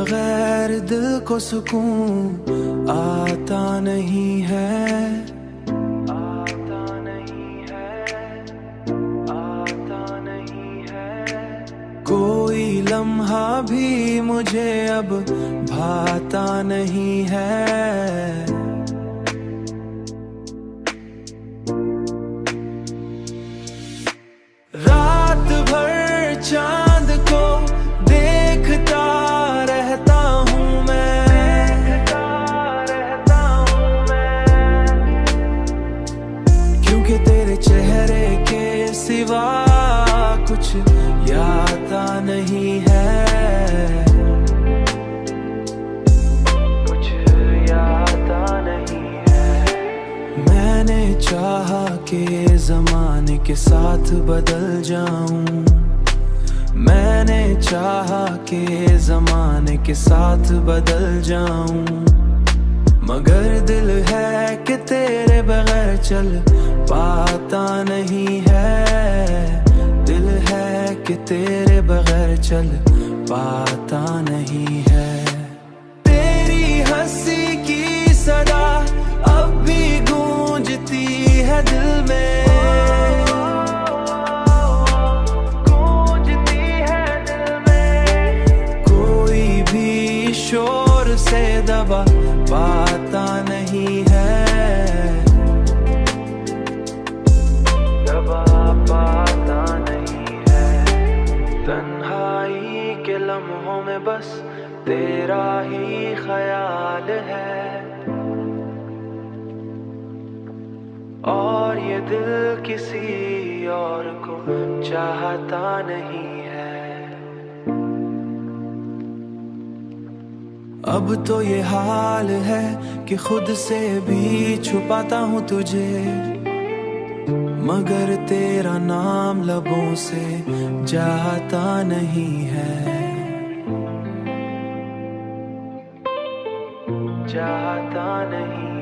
बगैर दिल को सुकून आता नहीं है, आता नहीं है, आता नहीं है। कोई लम्हा भी मुझे अब भाता नहीं है। रात भर चांद को देखता रहता हूँ मैं, क्योंकि तेरे चेहरे के सिवा कुछ याद नहीं है, कुछ याद नहीं है। मैंने चाहा कि ज़माने के साथ बदल जाऊं, मैंने चाहा कि ज़माने के साथ बदल जाऊं, मगर दिल है कि तेरे बगैर चल पाता नहीं है, दिल है कि तेरे बगैर चल पाता नहीं है। तेरी हंसी की सदा अब भी गूंजती है दिल में, गूंजती है दिल में। कोई भी शोर से दबा पाता नहीं है, दबा पाता नहीं है। तन्हाई के लम्हों में बस तेरा ही ख्याल है, और ये दिल किसी और को चाहता नहीं है। अब तो ये हाल है कि खुद से भी छुपाता हूँ तुझे, मगर तेरा नाम लबों से जाता नहीं है, जाता नहीं।